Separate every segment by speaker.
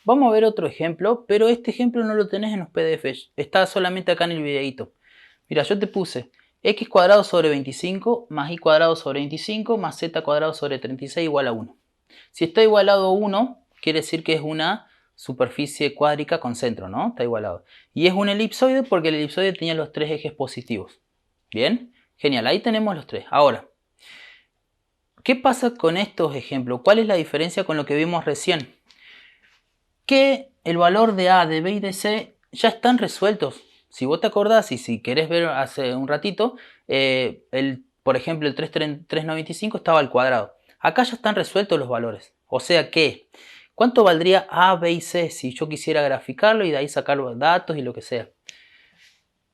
Speaker 1: Vamos a ver otro ejemplo, pero este ejemplo no lo tenés en los PDFs, está solamente acá en el videito. Mira, yo te puse x cuadrado sobre 25 más y cuadrado sobre 25 más z cuadrado sobre 36 igual a 1. Si está igualado a 1, quiere decir que es una superficie cuádrica con centro, ¿no? Está igualado. Y es un elipsoide porque el elipsoide tenía los tres ejes positivos. ¿Bien? Genial, ahí tenemos los tres. Ahora, ¿qué pasa con estos ejemplos? ¿Cuál es la diferencia con lo que vimos recién? Que el valor de A, de B y de C ya están resueltos. Si vos te acordás y si querés ver hace un ratito, por ejemplo el 395 estaba al cuadrado. Acá ya están resueltos los valores. O sea que, ¿cuánto valdría A, B y C si yo quisiera graficarlo y de ahí sacar los datos y lo que sea?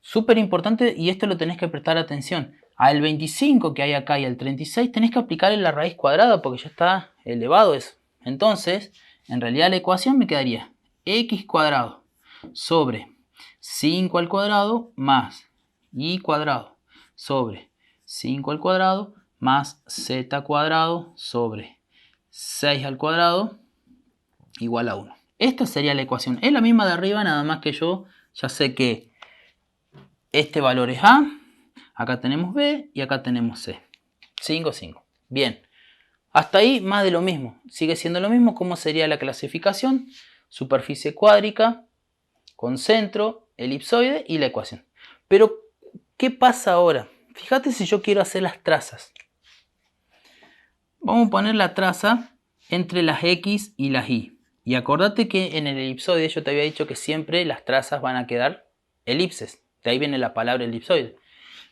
Speaker 1: Súper importante, y esto lo tenés que prestar atención. Al 25 que hay acá y al 36 tenés que aplicarle la raíz cuadrada porque ya está elevado eso. Entonces, en realidad la ecuación me quedaría x cuadrado sobre 5 al cuadrado más y cuadrado sobre 5 al cuadrado más z cuadrado sobre 6 al cuadrado igual a 1. Esta sería la ecuación. Es la misma de arriba, nada más que yo ya sé que este valor es A, acá tenemos B y acá tenemos C. 5, 5. Bien. Hasta ahí más de lo mismo. Sigue siendo lo mismo. ¿Cómo sería la clasificación? Superficie cuádrica, con centro, elipsoide y la ecuación. Pero, ¿qué pasa ahora? Fíjate si yo quiero hacer las trazas. Vamos a poner la traza entre las X y las Y. Y acordate que en el elipsoide yo te había dicho que siempre las trazas van a quedar elipses. De ahí viene la palabra elipsoide.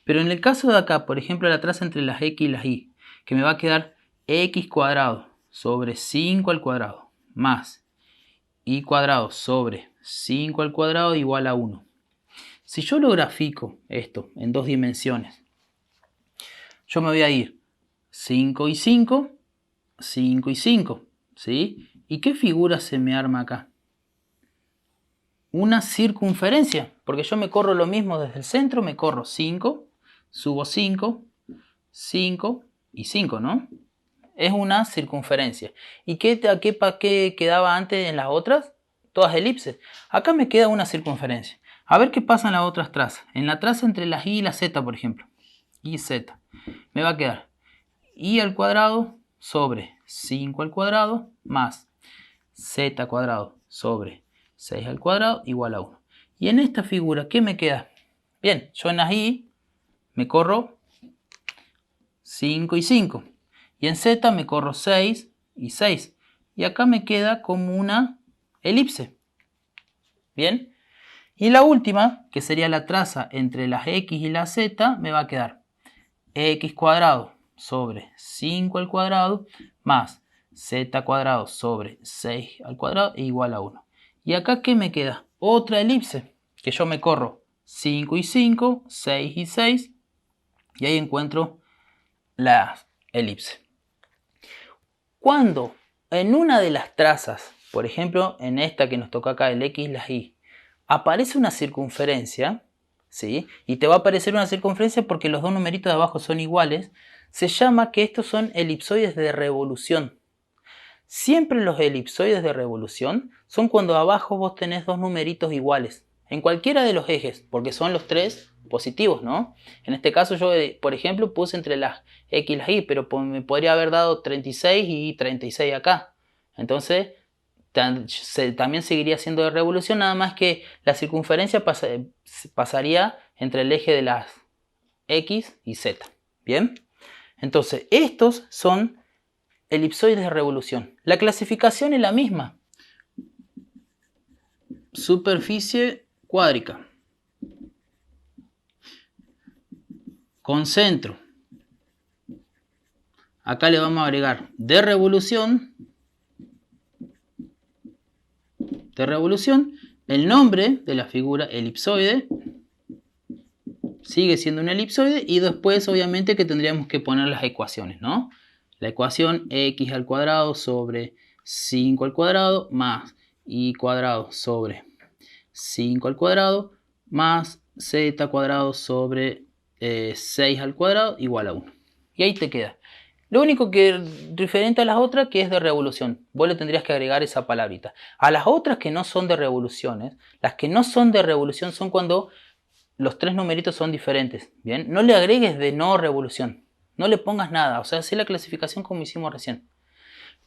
Speaker 1: Pero en el caso de acá, por ejemplo, la traza entre las X y las Y, que me va a quedar x cuadrado sobre 5 al cuadrado más y cuadrado sobre 5 al cuadrado igual a 1. Si yo lo grafico esto en dos dimensiones, yo me voy a ir 5 y 5, 5 y 5, ¿sí? ¿Y qué figura se me arma acá? Una circunferencia, porque yo me corro lo mismo desde el centro, me corro 5, subo 5, 5 y 5, ¿no? Es una circunferencia. ¿Y qué quedaba antes en las otras? Todas elipses. Acá me queda una circunferencia. A ver qué pasa en las otras trazas. En la traza entre las y la z, por ejemplo. Y z. Me va a quedar y al cuadrado sobre 5 al cuadrado más z cuadrado sobre 6 al cuadrado igual a 1. Y en esta figura, ¿qué me queda? Bien, yo en las y me corro 5 y 5. Y en z me corro 6 y 6. Y acá me queda como una elipse. Bien. Y la última, que sería la traza entre las x y la z, me va a quedar x cuadrado sobre 5 al cuadrado más z cuadrado sobre 6 al cuadrado igual a 1. Y acá, ¿qué me queda? Otra elipse, que yo me corro 5 y 5, 6 y 6, y ahí encuentro la elipse. Cuando en una de las trazas, por ejemplo en esta que nos toca acá, el x y la y, aparece una circunferencia, ¿sí? Y te va a aparecer una circunferencia porque los dos numeritos de abajo son iguales, se llama que estos son elipsoides de revolución. Siempre los elipsoides de revolución son cuando abajo vos tenés dos numeritos iguales, en cualquiera de los ejes, porque son los tres positivos, ¿no? En este caso yo, por ejemplo, puse entre las X y las Y, pero me podría haber dado 36 y 36 acá. Entonces, también seguiría siendo de revolución, nada más que la circunferencia pasaría entre el eje de las X y Z. ¿Bien? Entonces, estos son elipsoides de revolución. La clasificación es la misma. Superficie cuádrica. Con centro. Acá le vamos a agregar de revolución. El nombre de la figura elipsoide. Sigue siendo un elipsoide. Y después obviamente que tendríamos que poner las ecuaciones, ¿no? La ecuación x al cuadrado sobre 5 al cuadrado más y cuadrado sobre 5 al cuadrado más z cuadrado sobre 6 al cuadrado igual a 1. Y ahí te queda. Lo único que diferente a las otras que es de revolución. Vos le tendrías que agregar esa palabrita. A las otras que no son de revoluciones, las que no son de revolución son cuando los tres numeritos son diferentes. Bien, no le agregues de no revolución. No le pongas nada. O sea, haz la clasificación como hicimos recién.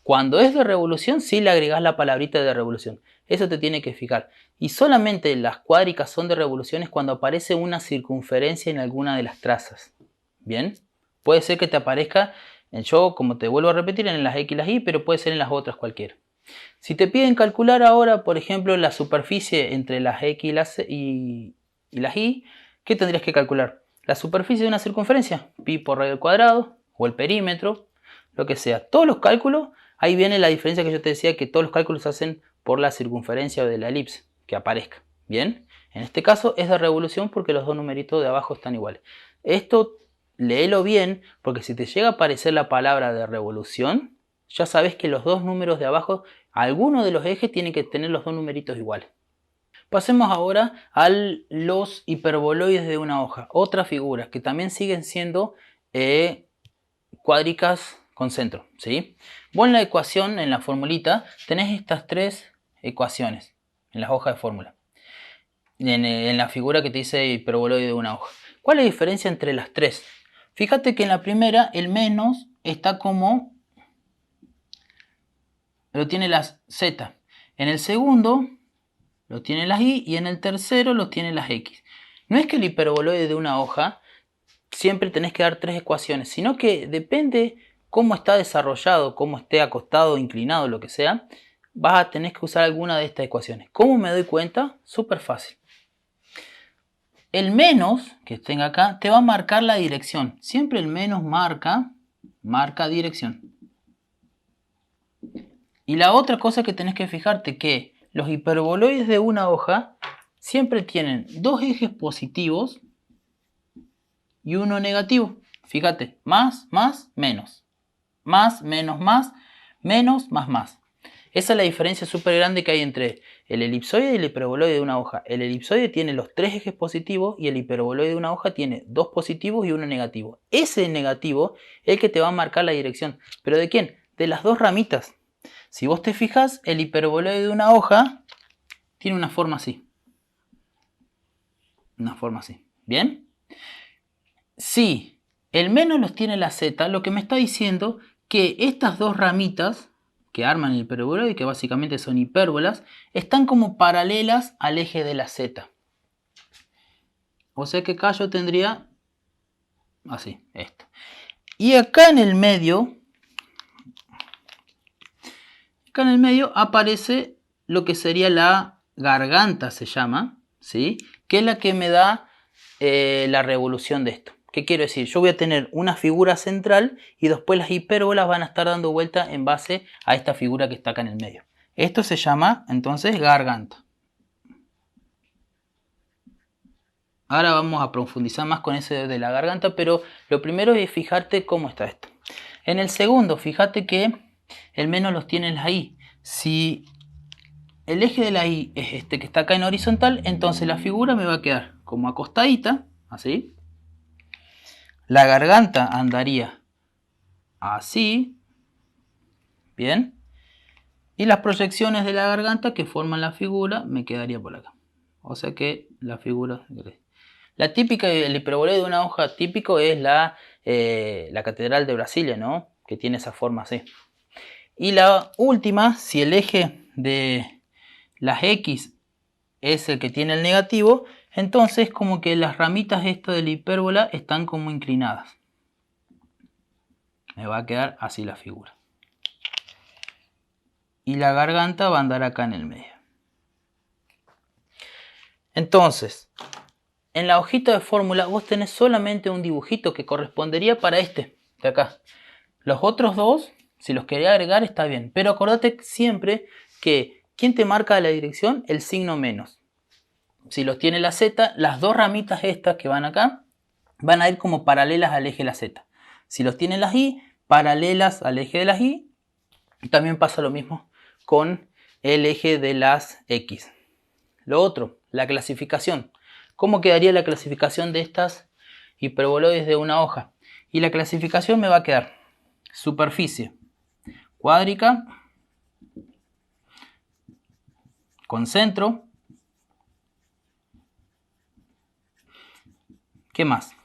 Speaker 1: Cuando es de revolución, sí le agregás la palabrita de revolución. Eso te tiene que fijar. Y solamente las cuádricas son de revoluciones cuando aparece una circunferencia en alguna de las trazas. Bien, puede ser que te aparezca, yo como te vuelvo a repetir, en las X y las Y, pero puede ser en las otras cualquiera. Si te piden calcular ahora, por ejemplo, la superficie entre las X y las Y, ¿qué tendrías que calcular? La superficie de una circunferencia, pi por radio al cuadrado, o el perímetro, lo que sea. Todos los cálculos, ahí viene la diferencia que yo te decía, que todos los cálculos se hacen por la circunferencia de la elipse que aparezca. Bien, en este caso es de revolución porque los dos numeritos de abajo están iguales. Esto léelo bien, porque si te llega a aparecer la palabra de revolución, ya sabes que los dos números de abajo, alguno de los ejes tiene que tener los dos numeritos iguales. Pasemos ahora a los hiperboloides de una hoja, otra figura que también siguen siendo cuádricas con centro, ¿sí? Vos en la ecuación, en la formulita, tenés estas tres ecuaciones en las hojas de fórmula. En la figura que te dice hiperboloide de una hoja. ¿Cuál es la diferencia entre las tres? Fíjate que en la primera el menos está como lo tiene las z. En el segundo lo tiene las y en el tercero lo tiene las x. No es que el hiperboloide de una hoja siempre tenés que dar tres ecuaciones, sino que depende cómo está desarrollado, cómo esté acostado, inclinado, lo que sea, vas a tener que usar alguna de estas ecuaciones. ¿Cómo me doy cuenta? Súper fácil. El menos que tenga acá te va a marcar la dirección. Siempre el menos marca dirección. Y la otra cosa que tenés que fijarte que los hiperboloides de una hoja siempre tienen dos ejes positivos y uno negativo. Fíjate, más, menos. Más, menos, menos, más. Esa es la diferencia súper grande que hay entre el elipsoide y el hiperboloide de una hoja. El elipsoide tiene los tres ejes positivos y el hiperboloide de una hoja tiene dos positivos y uno negativo. Ese negativo es el que te va a marcar la dirección. ¿Pero de quién? De las dos ramitas. Si vos te fijas, el hiperboloide de una hoja tiene una forma así. Una forma así. ¿Bien? Si el menos los tiene la z, lo que me está diciendo que estas dos ramitas que arman el hiperboloide, que básicamente son hipérbolas, están como paralelas al eje de la z. O sea que acá yo tendría así, esto. Y acá en el medio aparece lo que sería la garganta, se llama, ¿sí? Que es la que me da la revolución de esto. ¿Qué quiero decir? Yo voy a tener una figura central y después las hipérbolas van a estar dando vuelta en base a esta figura que está acá en el medio. Esto se llama entonces garganta. Ahora vamos a profundizar más con ese de la garganta, pero lo primero es fijarte cómo está esto. En el segundo, fíjate que el menos los tiene la I. Si el eje de la I es este que está acá en horizontal, entonces la figura me va a quedar como acostadita, así. La garganta andaría así, bien. Y las proyecciones de la garganta que forman la figura me quedaría por acá. O sea que la figura... La típica, el hiperboloide de una hoja típico es la Catedral de Brasilia, ¿no? Que tiene esa forma así. Y la última, si el eje de las X es el que tiene el negativo, entonces como que las ramitas estas de la hipérbola están como inclinadas. Me va a quedar así la figura. Y la garganta va a andar acá en el medio. Entonces, en la hojita de fórmula vos tenés solamente un dibujito que correspondería para este de acá. Los otros dos, si los quería agregar, está bien. Pero acordate siempre que ¿quién te marca la dirección? El signo menos. Si los tiene la Z, las dos ramitas estas que van acá van a ir como paralelas al eje de la Z. Si los tiene las Y, paralelas al eje de las Y. También pasa lo mismo con el eje de las X. Lo otro, la clasificación. ¿Cómo quedaría la clasificación de estas hiperboloides de una hoja? Y la clasificación me va a quedar superficie cuádrica con centro. ¿Qué más?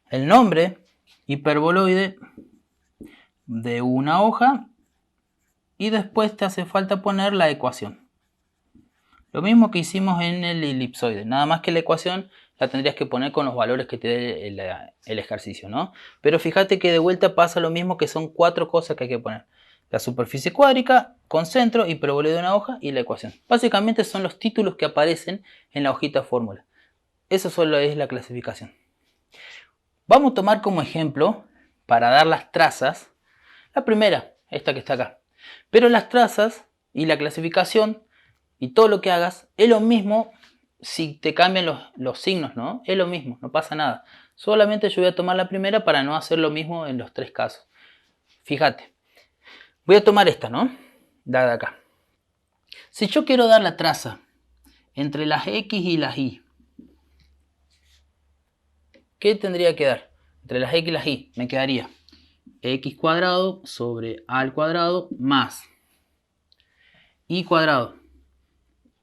Speaker 1: El nombre hiperboloide de una hoja y después te hace falta poner la ecuación. Lo mismo que hicimos en el elipsoide, nada más que la ecuación la tendrías que poner con los valores que te dé el ejercicio, ¿no? Pero fíjate que de vuelta pasa lo mismo, que son 4 cosas que hay que poner. La superficie cuádrica, con centro, hiperboloide de una hoja y la ecuación. Básicamente son los títulos que aparecen en la hojita fórmula. Eso solo es la clasificación. Vamos a tomar como ejemplo, para dar las trazas, la primera, esta que está acá. Pero las trazas y la clasificación y todo lo que hagas es lo mismo si te cambian los signos, ¿no? Es lo mismo, no pasa nada. Solamente yo voy a tomar la primera para no hacer lo mismo en los 3 casos. Fíjate, voy a tomar esta, ¿no? Dada acá. Si yo quiero dar la traza entre las X y las Y, ¿qué tendría que dar? Entre las X y las Y me quedaría X cuadrado sobre A al cuadrado más Y cuadrado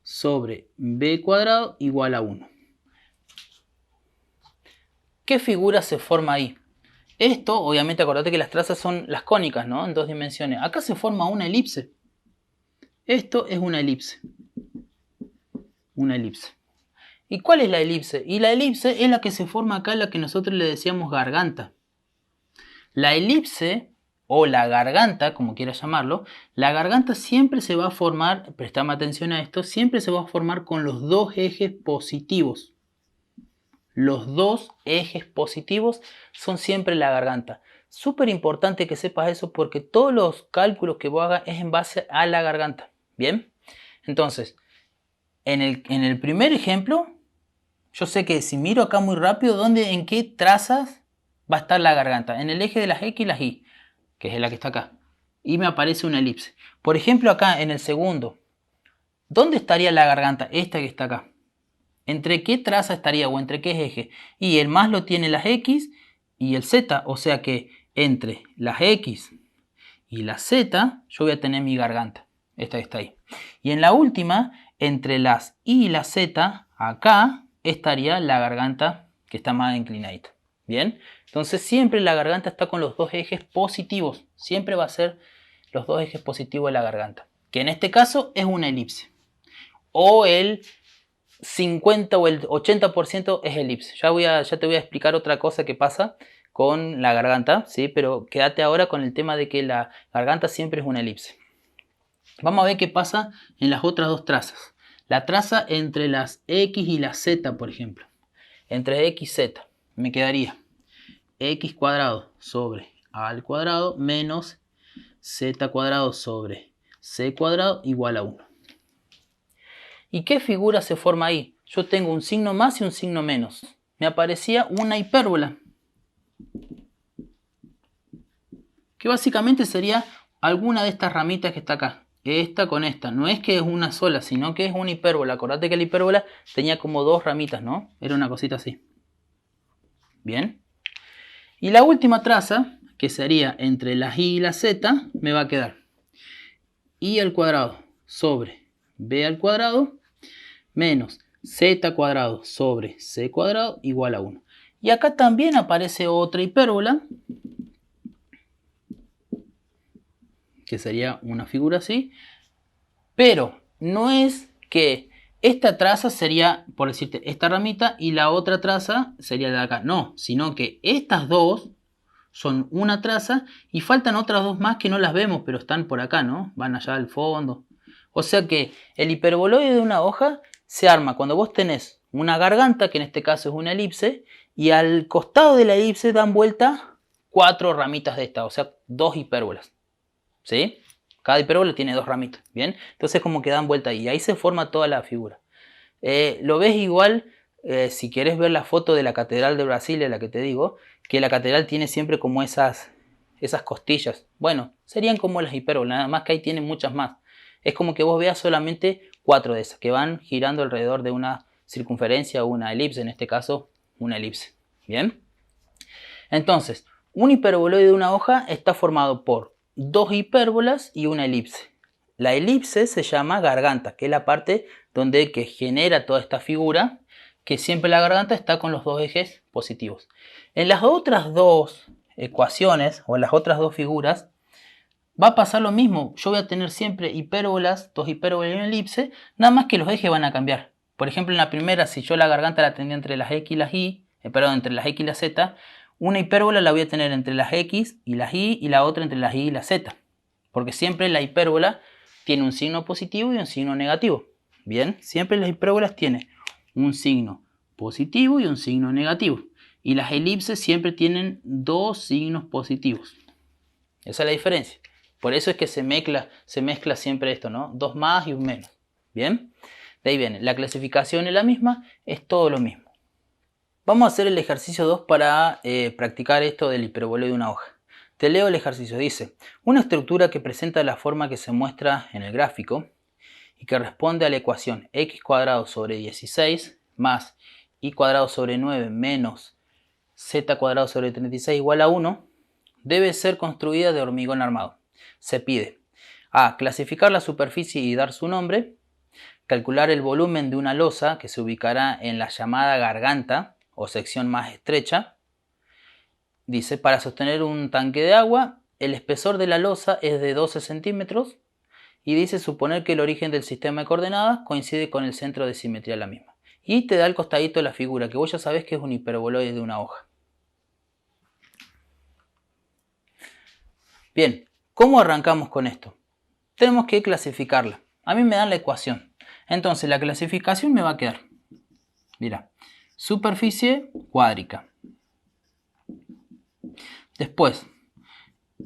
Speaker 1: sobre B cuadrado igual a 1. ¿Qué figura se forma ahí? Esto, obviamente, acordate que las trazas son las cónicas, ¿no? En 2 dimensiones. Acá se forma una elipse. Esto es una elipse. Una elipse. ¿Y cuál es la elipse? Y la elipse es la que se forma acá, la que nosotros le decíamos garganta. La elipse, o la garganta, como quieras llamarlo, la garganta siempre se va a formar, prestame atención a esto, siempre se va a formar con los 2 ejes positivos. Los 2 ejes positivos son siempre la garganta. Súper importante que sepas eso, porque todos los cálculos que vos hagas es en base a la garganta. ¿Bien? Entonces, en el primer ejemplo, yo sé que si miro acá muy rápido, ¿en qué trazas va a estar la garganta? En el eje de las X y las Y, que es la que está acá. Y me aparece una elipse. Por ejemplo, acá en el segundo, ¿dónde estaría la garganta? Esta que está acá. ¿Entre qué traza estaría o entre qué eje? Y el más lo tiene las X y el Z. O sea que entre las X y la Z yo voy a tener mi garganta. Esta que está ahí. Y en la última, entre las Y y la Z, acá estaría la garganta que está más inclinadita. ¿Bien? Entonces siempre la garganta está con los 2 ejes positivos. Siempre va a ser los 2 ejes positivos de la garganta. Que en este caso es una elipse. O el 50 o el 80% es elipse. Ya te voy a explicar otra cosa que pasa con la garganta, ¿sí? Pero quédate ahora con el tema de que la garganta siempre es una elipse. Vamos a ver qué pasa en las otras 2 trazas. La traza entre las X y las Z, por ejemplo. Entre X y Z me quedaría X cuadrado sobre A al cuadrado menos Z cuadrado sobre C cuadrado igual a 1. ¿Y qué figura se forma ahí? Yo tengo un signo más y un signo menos. Me aparecía una hipérbola, que básicamente sería alguna de estas ramitas que está acá. Esta con esta. No es que es una sola, sino que es una hipérbola. Acordate que la hipérbola tenía como 2 ramitas, ¿no? Era una cosita así. Bien. Y la última traza, que sería entre las Y y la Z, me va a quedar Y al cuadrado sobre B al cuadrado menos Z cuadrado sobre C cuadrado igual a 1. Y acá también aparece otra hipérbola, que sería una figura así, pero no es que esta traza sería, por decirte, esta ramita y la otra traza sería la de acá. No, sino que estas dos son una traza y faltan otras 2 más que no las vemos, pero están por acá, ¿no? Van allá al fondo. O sea que el hiperboloide de una hoja se arma cuando vos tenés una garganta, que en este caso es una elipse, y al costado de la elipse dan vuelta 4 ramitas de esta, o sea, 2 hipérbolas. ¿Sí? Cada hipérbola tiene 2 ramitas, ¿bien? Entonces como que dan vuelta ahí, y ahí se forma toda la figura. Lo ves igual si querés ver la foto de la Catedral de Brasilia, la que te digo, que la catedral tiene siempre como esas costillas. Bueno, serían como las hipérbolas, nada más que ahí tienen muchas más. Es como que vos veas solamente 4 de esas, que van girando alrededor de una circunferencia o una elipse, en este caso una elipse. ¿Bien? Entonces, Un hiperboloide de una hoja está formado por dos hipérbolas y una elipse. La elipse se llama garganta, que es la parte donde que genera toda esta figura, que siempre la garganta está con los dos ejes positivos. En las otras dos ecuaciones o en las otras dos figuras va a pasar lo mismo. Yo voy a tener siempre hipérbolas, dos hipérbolas y una elipse, nada más que los ejes van a cambiar. Por ejemplo, en la primera, si yo la garganta la tendría entre las X y las Y, entre las X y las Z, una hipérbola la voy a tener entre las X y las Y y la otra entre las Y y las Z. Porque siempre la hipérbola tiene un signo positivo y un signo negativo. Bien, siempre las hipérbolas tienen un signo positivo y un signo negativo. Y las elipses siempre tienen dos signos positivos. Esa es la diferencia. Por eso es que se mezcla siempre esto, ¿no? Dos más y un menos. Bien, de ahí viene. La clasificación es la misma, es todo lo mismo. Vamos a hacer el ejercicio 2 para practicar esto del hiperboloide de una hoja. Te leo el ejercicio. Dice, una estructura que presenta la forma que se muestra en el gráfico y que responde a la ecuación x cuadrado sobre 16 más y cuadrado sobre 9 menos z cuadrado sobre 36 igual a 1, debe ser construida de hormigón armado. Se pide a. Clasificar la superficie y dar su nombre. Calcular el volumen de una losa que se ubicará en la llamada garganta o sección más estrecha. Dice, para sostener un tanque de agua, el espesor de la losa es de 12 centímetros. Y dice, suponer que el origen del sistema de coordenadas coincide con el centro de simetría de la misma. Y te da el costadito de la figura, que vos ya sabés que es un hiperboloide de una hoja. Bien, ¿cómo arrancamos con esto? Tenemos que clasificarla. A mí me dan la ecuación. Entonces la clasificación me va a quedar. Mira, superficie cuádrica. Después,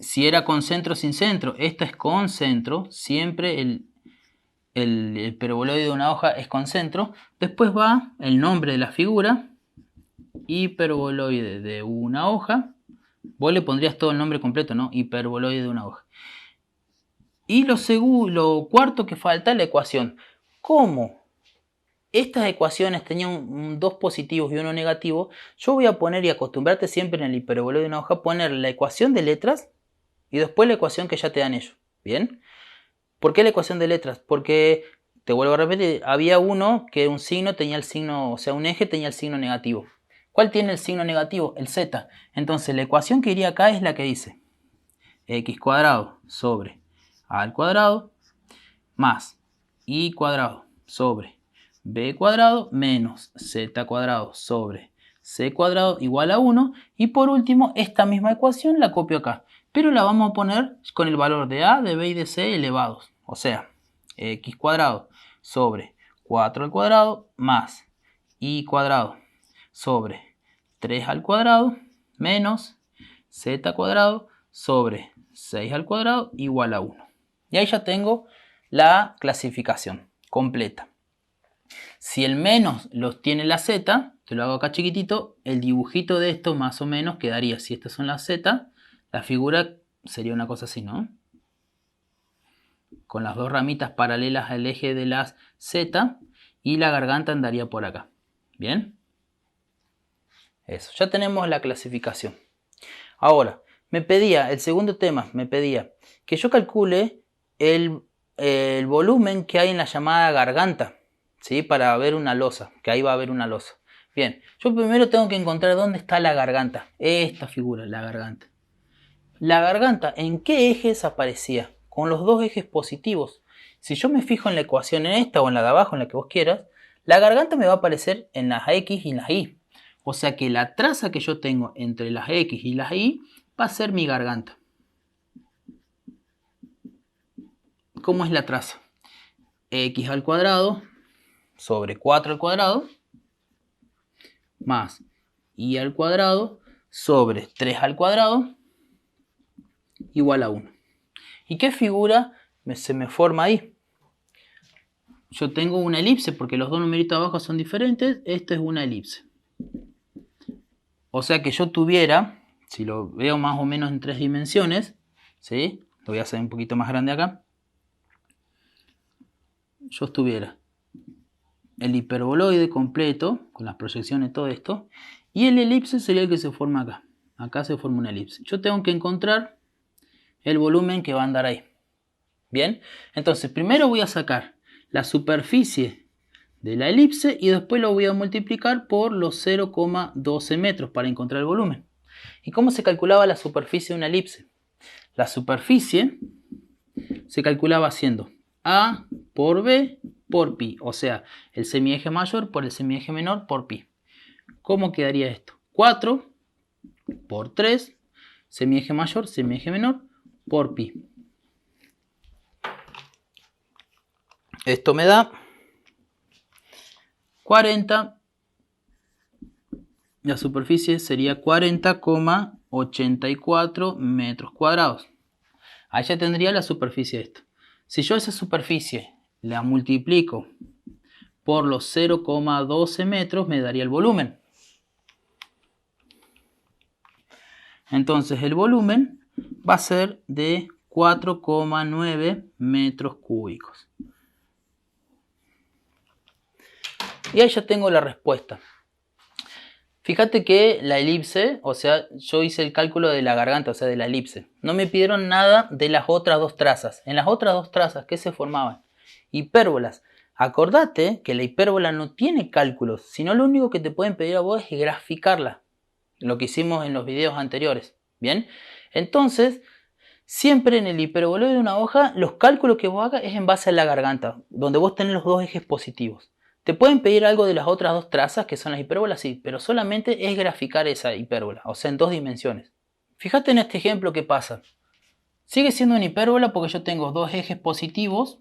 Speaker 1: si era con centro o sin centro, esta es con centro. Siempre el hiperboloide de una hoja es con centro. Después va el nombre de la figura. Hiperboloide de una hoja. Vos le pondrías todo el nombre completo, ¿no? Hiperboloide de una hoja. Y lo cuarto que falta es la ecuación. ¿Cómo estas ecuaciones tenían dos positivos y uno negativo? Yo voy a poner, y acostumbrarte siempre en el hiperboloide de una hoja, poner la ecuación de letras y después la ecuación que ya te dan ellos. ¿Bien? ¿Por qué la ecuación de letras? Porque, te vuelvo a repetir, había uno que un signo tenía el signo, o sea, un eje tenía el signo negativo. ¿Cuál tiene el signo negativo? El z. Entonces la ecuación que iría acá es la que dice x cuadrado sobre a al cuadrado más y cuadrado sobre b cuadrado menos z cuadrado sobre c cuadrado igual a 1. Y por último, esta misma ecuación la copio acá, pero la vamos a poner con el valor de a, de b y de c elevados. O sea, x cuadrado sobre 4 al cuadrado más y cuadrado sobre 3 al cuadrado menos z cuadrado sobre 6 al cuadrado igual a 1. Y ahí ya tengo la clasificación completa. Si el menos los tiene la z, te lo hago acá chiquitito, el dibujito de esto más o menos quedaría, si estas son las z, la figura sería una cosa así, ¿no? Con las dos ramitas paralelas al eje de las z y la garganta andaría por acá. ¿Bien? Eso, ya tenemos la clasificación. Ahora, el segundo tema me pedía que yo calcule el volumen que hay en la llamada garganta, ¿sí? Para ver una losa, que ahí va a haber una losa. Bien, yo primero tengo que encontrar dónde está la garganta. Esta figura, la garganta. La garganta, ¿en qué ejes aparecía? Con los dos ejes positivos. Si yo me fijo en la ecuación en esta o en la de abajo, en la que vos quieras, la garganta me va a aparecer en las X y en las Y. O sea que la traza que yo tengo entre las X y las Y va a ser mi garganta. ¿Cómo es la traza? X al cuadrado sobre 4 al cuadrado más Y al cuadrado sobre 3 al cuadrado igual a 1. ¿Y qué figura se me forma ahí? Yo tengo una elipse porque los dos numeritos abajo son diferentes. Esta es una elipse. O sea que yo tuviera, si lo veo más o menos en 3 dimensiones, ¿sí? Lo voy a hacer un poquito más grande acá. Yo tuviera el hiperboloide completo, con las proyecciones, todo esto, y el elipse sería el que se forma acá. Acá se forma una elipse. Yo tengo que encontrar el volumen que va a andar ahí. Bien, entonces primero voy a sacar la superficie de la elipse y después lo voy a multiplicar por los 0,12 metros para encontrar el volumen. ¿Y cómo se calculaba la superficie de una elipse? La superficie se calculaba haciendo A por B por pi, o sea, el semieje mayor por el semieje menor por pi. ¿Cómo quedaría esto? 4 por 3, semieje mayor, semieje menor, por pi. Esto me da 40. La superficie sería 40,84 metros cuadrados. Ahí ya tendría la superficie de esto. Si yo esa superficie la multiplico por los 0,12 metros, me daría el volumen. Entonces el volumen va a ser de 4,9 metros cúbicos. Y ahí ya tengo la respuesta. Fíjate que la elipse, o sea, yo hice el cálculo de la garganta, o sea, de la elipse. No me pidieron nada de las otras dos trazas. En las otras dos trazas, ¿qué se formaban? Hipérbolas. Acordate que la hipérbola no tiene cálculos, sino lo único que te pueden pedir a vos es graficarla. Lo que hicimos en los videos anteriores. ¿Bien? Entonces, siempre en el hiperboloide de una hoja, los cálculos que vos hagas es en base a la garganta, donde vos tenés los dos ejes positivos. Te pueden pedir algo de las otras dos trazas, que son las hipérbolas, sí, pero solamente es graficar esa hipérbola, o sea, en 2 dimensiones. Fíjate en este ejemplo qué pasa. Sigue siendo una hipérbola porque yo tengo dos ejes positivos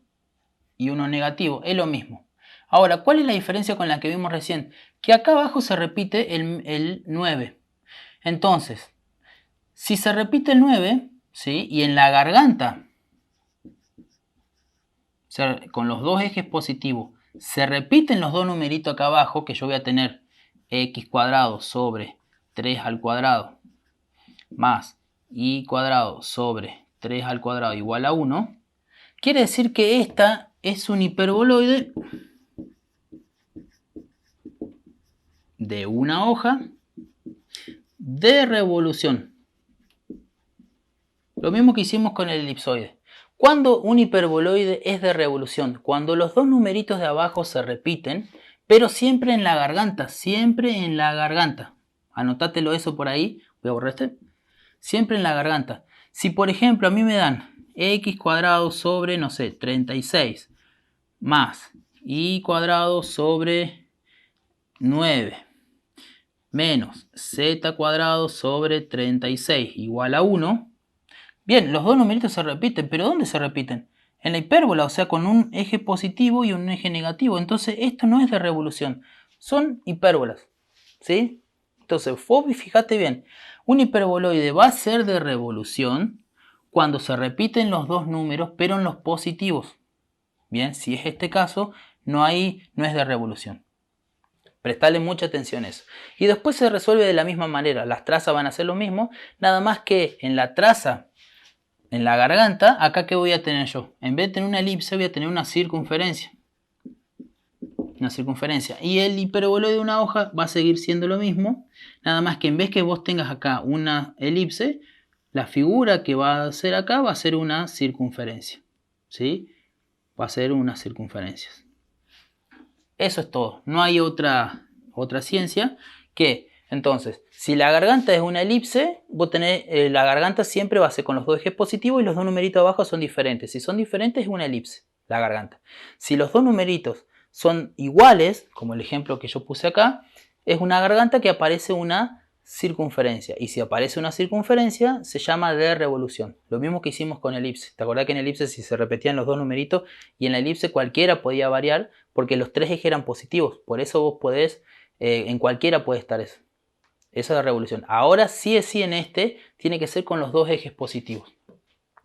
Speaker 1: y uno negativo, es lo mismo. Ahora, ¿cuál es la diferencia con la que vimos recién? Que acá abajo se repite el 9. Entonces, si se repite el 9, ¿sí? Y en la garganta, con los dos ejes positivos, se repiten los dos numeritos acá abajo, que yo voy a tener x cuadrado sobre 3 al cuadrado más y cuadrado sobre 3 al cuadrado igual a 1. Quiere decir que esta es un hiperboloide de una hoja de revolución. Lo mismo que hicimos con el elipsoide. ¿Cuándo un hiperboloide es de revolución? Cuando los dos numeritos de abajo se repiten, pero siempre en la garganta, siempre en la garganta. Anotátelo eso por ahí, voy a borrar este. Siempre en la garganta. Si por ejemplo a mí me dan x cuadrado sobre, no sé, 36 más y cuadrado sobre 9 menos z cuadrado sobre 36 igual a 1. Bien, los dos numeritos se repiten, pero ¿dónde se repiten? En la hipérbola, o sea, con un eje positivo y un eje negativo. Entonces, esto no es de revolución, son hipérbolas, ¿sí? Entonces, fíjate bien, un hiperboloide va a ser de revolución cuando se repiten los dos números, pero en los positivos. Bien, si es este caso, no es de revolución. Prestale mucha atención a eso. Y después se resuelve de la misma manera. Las trazas van a ser lo mismo, nada más que en la traza, en la garganta, acá ¿qué voy a tener yo? En vez de tener una elipse, voy a tener una circunferencia. Una circunferencia. Y el hiperboloide de una hoja va a seguir siendo lo mismo, nada más que en vez que vos tengas acá una elipse, la figura que va a ser acá va a ser una circunferencia. ¿Sí? Va a ser unas circunferencias. Eso es todo. No hay otra ciencia que... Entonces, si la garganta es una elipse, vos tenés, la garganta siempre va a ser con los dos ejes positivos y los dos numeritos abajo son diferentes. Si son diferentes es una elipse, la garganta. Si los dos numeritos son iguales, como el ejemplo que yo puse acá, es una garganta que aparece una circunferencia. Y si aparece una circunferencia, se llama de revolución. Lo mismo que hicimos con elipse. ¿Te acordás que en elipse si se repetían los dos numeritos y en la elipse cualquiera podía variar porque los tres ejes eran positivos? Por eso vos podés, en cualquiera puede estar eso. Esa es la revolución. Ahora sí es sí en este, tiene que ser con los dos ejes positivos.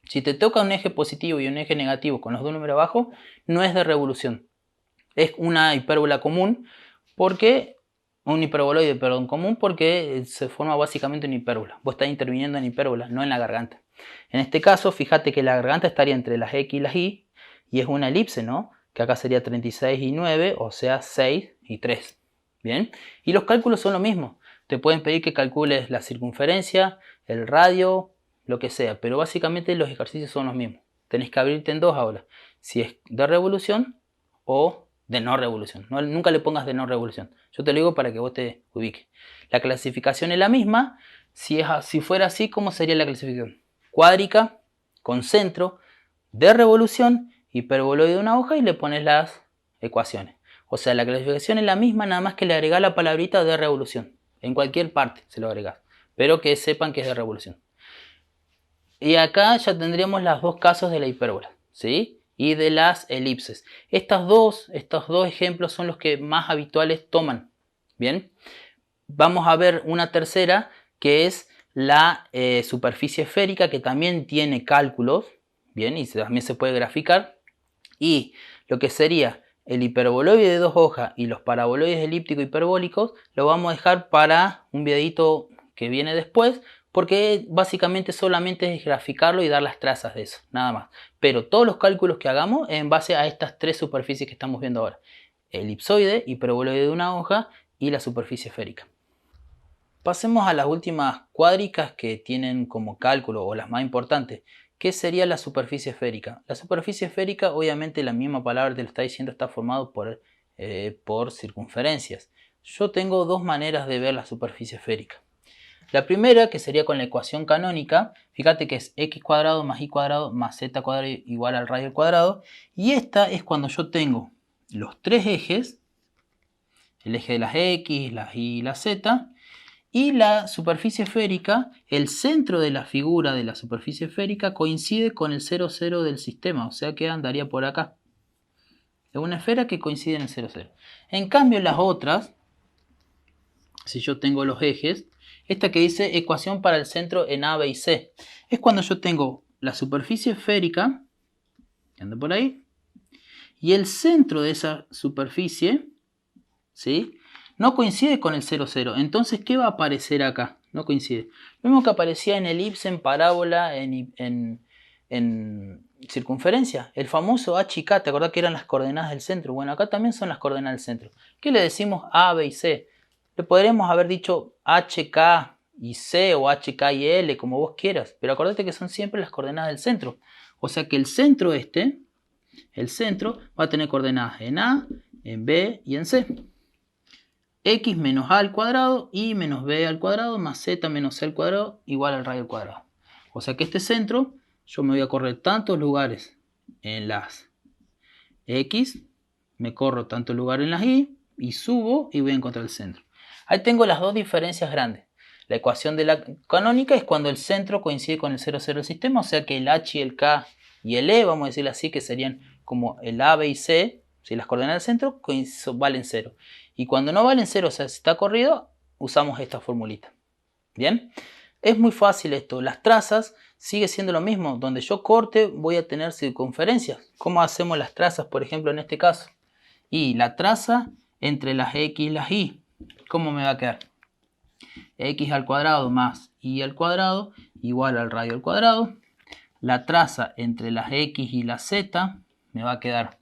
Speaker 1: Si te toca un eje positivo y un eje negativo con los dos números abajo, no es de revolución. Es una hipérbola común porque, un hiperboloide, perdón, común porque se forma básicamente una hipérbola. Vos estás interviniendo en hipérbola, no en la garganta. En este caso, fíjate que la garganta estaría entre las X y las Y y es una elipse, ¿no? Que acá sería 36 y 9, o sea 6 y 3. Bien, y los cálculos son lo mismo. Te pueden pedir que calcules la circunferencia, el radio, lo que sea, pero básicamente los ejercicios son los mismos. Tenés que abrirte en dos ahora, si es de revolución o de no revolución. Nunca le pongas de no revolución. Yo te lo digo para que vos te ubiques. La clasificación es la misma. Si fuera así, ¿cómo sería la clasificación? Cuádrica, con centro, de revolución, hiperboloide de una hoja y le pones las ecuaciones. O sea, la clasificación es la misma, nada más que le agregás la palabrita de revolución. En cualquier parte se lo agregás, pero que sepan que es de revolución. Y acá ya tendríamos los dos casos de la hipérbola, ¿sí? Y de las elipses. Estos dos ejemplos son los que más habituales toman. Bien, vamos a ver una tercera que es la superficie esférica, que también tiene cálculos, bien, y también se puede graficar. Y lo que sería el hiperboloide de dos hojas y los paraboloides elípticos hiperbólicos lo vamos a dejar para un videito que viene después, porque básicamente solamente es graficarlo y dar las trazas de eso, nada más. Pero todos los cálculos que hagamos en base a estas tres superficies que estamos viendo ahora: elipsoide, hiperboloide de una hoja y la superficie esférica. Pasemos a las últimas cuádricas que tienen como cálculo, o las más importantes. ¿Qué sería la superficie esférica? La superficie esférica, obviamente la misma palabra te lo está diciendo, está formado por circunferencias. Yo tengo dos maneras de ver la superficie esférica. La primera, que sería con la ecuación canónica, fíjate que es x cuadrado más y cuadrado más z cuadrado igual al radio al cuadrado. Y esta es cuando yo tengo los tres ejes, el eje de las x, las y y la z, y la superficie esférica, el centro de la figura de la superficie esférica coincide con el 0, 0 del sistema, o sea que andaría por acá. Es una esfera que coincide en el 0, 0. En cambio las otras, si yo tengo los ejes, esta que dice ecuación para el centro en A, B y C, es cuando yo tengo la superficie esférica, que anda por ahí, y el centro de esa superficie, ¿sí?, no coincide con el 0, 0. Entonces, ¿qué va a aparecer acá? No coincide. Lo mismo que aparecía en elipse, en parábola, en circunferencia. El famoso H y K, ¿te acordás que eran las coordenadas del centro? Bueno, acá también son las coordenadas del centro. ¿Qué le decimos A, B y C? Le podremos haber dicho H, K y C, o H, K y L, como vos quieras. Pero acordate que son siempre las coordenadas del centro. O sea que el centro va a tener coordenadas en A, en B y en C. X menos a al cuadrado y menos b al cuadrado más z menos c al cuadrado igual al radio al cuadrado. O sea que este centro yo me voy a correr tantos lugares en las x, me corro tantos lugares en las y subo y voy a encontrar el centro. Ahí tengo las dos diferencias grandes. La ecuación de la canónica es cuando el centro coincide con el 0, 0 del sistema, o sea que el h y el k y el e, vamos a decirlo así, que serían como el a, b y c, si las coordenadas del centro valen 0. Y cuando no valen 0, o sea, si está corrido, usamos esta formulita. ¿Bien? Es muy fácil esto. Las trazas sigue siendo lo mismo. Donde yo corte voy a tener circunferencias. ¿Cómo hacemos las trazas, por ejemplo, en este caso? Y la traza entre las x y las y, ¿cómo me va a quedar? X al cuadrado más y al cuadrado igual al radio al cuadrado. La traza entre las x y la z me va a quedar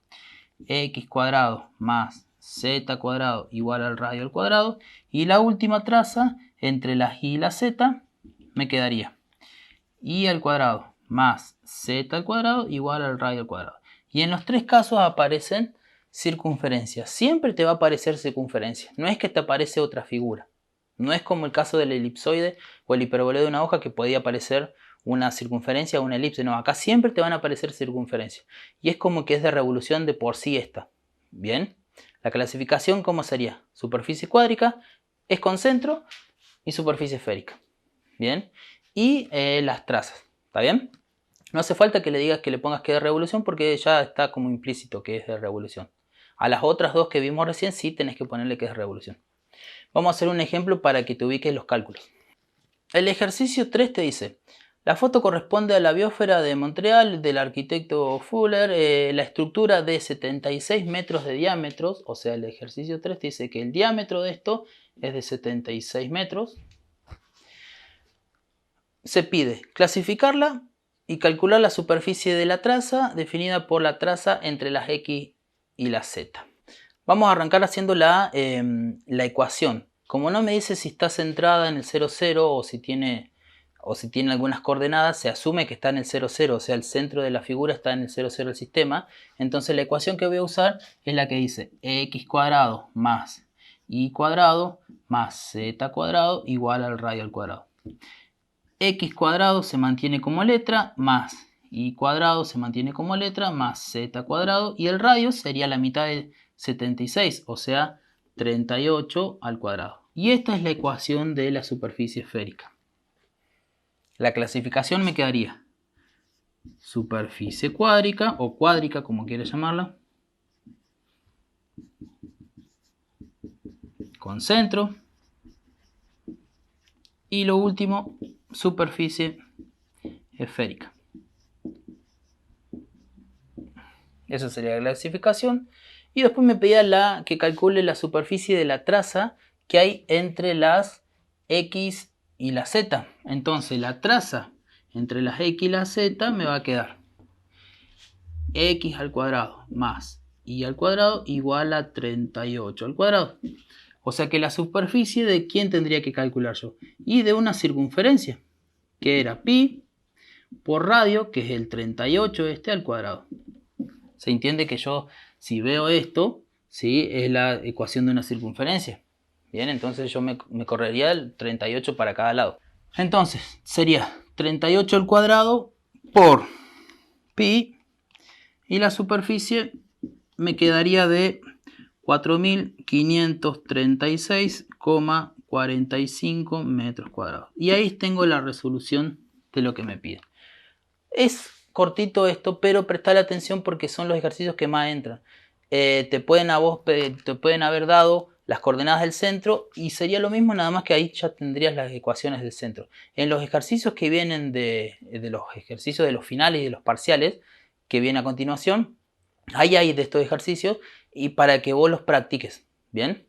Speaker 1: x cuadrado más z cuadrado igual al radio al cuadrado. Y la última traza entre las y la z me quedaría y al cuadrado más z al cuadrado igual al radio al cuadrado. Y en los tres casos aparecen circunferencias. Siempre te va a aparecer circunferencia. No es que te aparece otra figura. No es como el caso del elipsoide o el hiperboloide de una hoja, que podía aparecer una circunferencia o una elipse. No, acá siempre te van a aparecer circunferencias. Y es como que es de revolución de por sí esta. Bien. La clasificación, ¿cómo sería? Superficie cuádrica es con centro y superficie esférica. Bien. Y las trazas. ¿Está bien? No hace falta que le digas que le pongas que es de revolución, porque ya está como implícito que es de revolución. A las otras dos que vimos recién sí tenés que ponerle que es de revolución. Vamos a hacer un ejemplo para que te ubiques los cálculos. El ejercicio 3 te dice: la foto corresponde a la biosfera de Montreal del arquitecto Fuller, la estructura de 76 metros de diámetro, o sea, el ejercicio 3 te dice que el diámetro de esto es de 76 metros. Se pide clasificarla y calcular la superficie de la traza definida por la traza entre las x y las z. Vamos a arrancar haciendo la ecuación. Como no me dice si está centrada en el 0, 0 o si tiene algunas coordenadas, se asume que está en el 0, 0, o sea, el centro de la figura está en el 0, 0 del sistema. Entonces la ecuación que voy a usar es la que dice x cuadrado más y cuadrado más z cuadrado igual al radio al cuadrado. X cuadrado se mantiene como letra, más y cuadrado se mantiene como letra, más z cuadrado, y el radio sería la mitad de 76, o sea, 38 al cuadrado. Y esta es la ecuación de la superficie esférica. La clasificación me quedaría superficie cuádrica o cuádrica, como quieras llamarla, con centro, y lo último, superficie esférica. Esa sería la clasificación. Y después me pedía que calcule la superficie de la traza que hay entre las X y la Z. Entonces la traza entre las X y la Z me va a quedar X al cuadrado más Y al cuadrado igual a 38 al cuadrado. O sea que la superficie de quién tendría que calcular yo. Y de una circunferencia, que era pi por radio, que es el 38 al cuadrado. Se entiende que yo, si veo esto, ¿sí? Es la ecuación de una circunferencia. Bien, entonces yo me correría el 38 para cada lado. Entonces sería 38 al cuadrado por pi, y la superficie me quedaría de 4.536,45 metros cuadrados. Y ahí tengo la resolución de lo que me pide. Es cortito esto, pero prestale atención porque son los ejercicios que más entran. Te pueden haber dado las coordenadas del centro y sería lo mismo, nada más que ahí ya tendrías las ecuaciones del centro. En los ejercicios que vienen de los ejercicios de los finales y de los parciales, que viene a continuación, ahí hay de estos ejercicios y para que vos los practiques. ¿Bien?